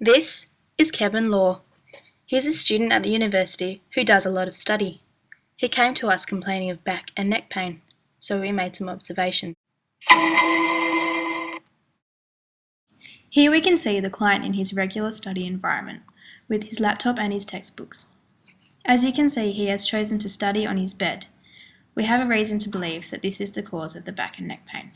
This is Kevin Law. He's a student at the university who does a lot of study. He came to us complaining of back and neck pain, so we made some observations. Here we can see the client in his regular study environment, with his laptop and his textbooks. As you can see, he has chosen to study on his bed. We have a reason to believe that this is the cause of the back and neck pain.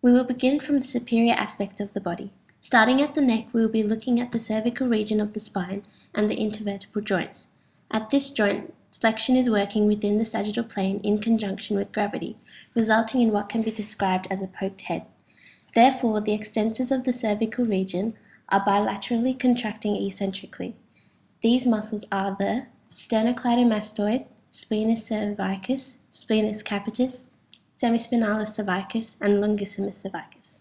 We will begin from the superior aspect of the body. Starting at the neck, we will be looking at the cervical region of the spine and the intervertebral joints. At this joint, flexion is working within the sagittal plane in conjunction with gravity, resulting in what can be described as a poked head. Therefore, the extensors of the cervical region are bilaterally contracting eccentrically. These muscles are the sternocleidomastoid, splenius cervicus, splenius capitis, semispinalis cervicus, and longissimus cervicus.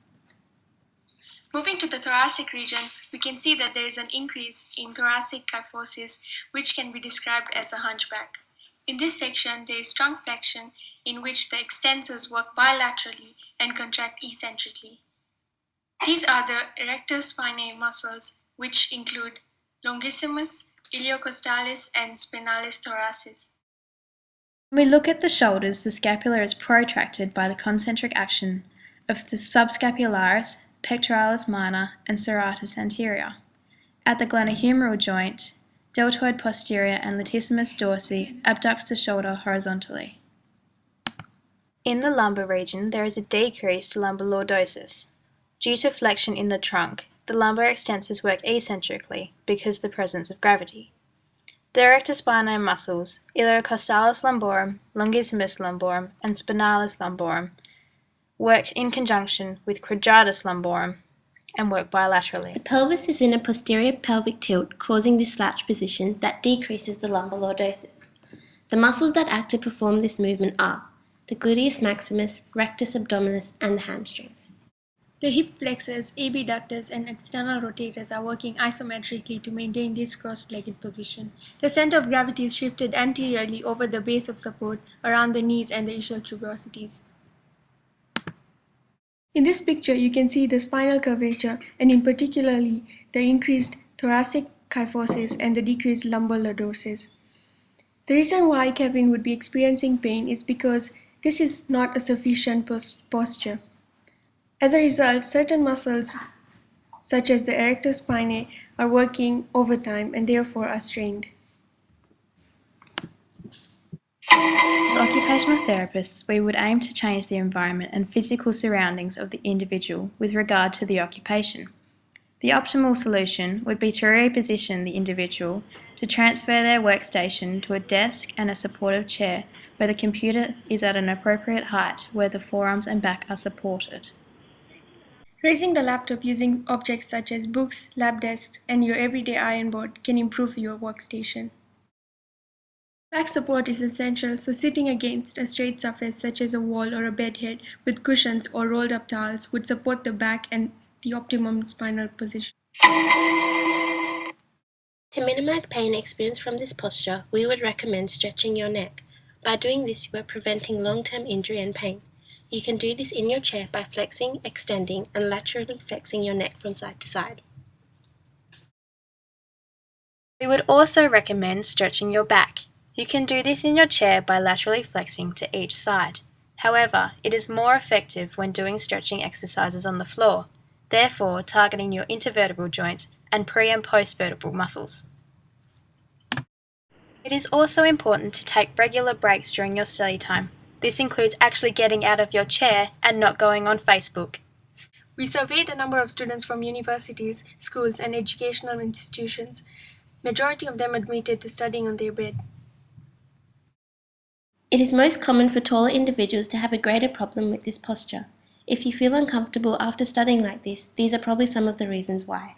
Moving to the thoracic region, we can see that there is an increase in thoracic kyphosis, which can be described as a hunchback. In this section, there is strong flexion in which the extensors work bilaterally and contract eccentrically. These are the erector spinae muscles, which include longissimus, iliocostalis, and spinalis thoracis. When we look at the shoulders, the scapula is protracted by the concentric action of the subscapularis, pectoralis minor, and serratus anterior. At the glenohumeral joint, deltoid posterior and latissimus dorsi abducts the shoulder horizontally. In the lumbar region, there is a decreased lumbar lordosis. Due to flexion in the trunk, the lumbar extensors work eccentrically because of the presence of gravity. The erector spinae muscles, iliocostalis lumborum, longissimus lumborum, and spinalis lumborum, work in conjunction with quadratus lumborum and work bilaterally. The pelvis is in a posterior pelvic tilt, causing this slouch position that decreases the lumbar lordosis. The muscles that act to perform this movement are the gluteus maximus, rectus abdominis, and the hamstrings. The hip flexors, abductors, and external rotators are working isometrically to maintain this cross-legged position. The center of gravity is shifted anteriorly over the base of support around the knees and the ischial tuberosities. In this picture, you can see the spinal curvature and in particularly the increased thoracic kyphosis and the decreased lumbar lordosis. The reason why Kevin would be experiencing pain is because this is not a sufficient posture. As a result, certain muscles, such as the erector spinae, are working overtime and therefore are strained. As occupational therapists, we would aim to change the environment and physical surroundings of the individual with regard to the occupation. The optimal solution would be to reposition the individual to transfer their workstation to a desk and a supportive chair where the computer is at an appropriate height where the forearms and back are supported. Raising the laptop using objects such as books, lab desks, and your everyday iron board can improve your workstation. Back support is essential, so sitting against a straight surface such as a wall or a bed head with cushions or rolled up towels would support the back and the optimum spinal position. To minimize pain experienced from this posture, we would recommend stretching your neck. By doing this, you are preventing long-term injury and pain. You can do this in your chair by flexing, extending, and laterally flexing your neck from side to side. We would also recommend stretching your back. You can do this in your chair by laterally flexing to each side. However, it is more effective when doing stretching exercises on the floor, therefore targeting your intervertebral joints and pre- and post-vertebral muscles. It is also important to take regular breaks during your study time. This includes actually getting out of your chair and not going on Facebook. We surveyed a number of students from universities, schools, and educational institutions. Majority of them admitted to studying on their bed. It is most common for taller individuals to have a greater problem with this posture. If you feel uncomfortable after studying like this, these are probably some of the reasons why.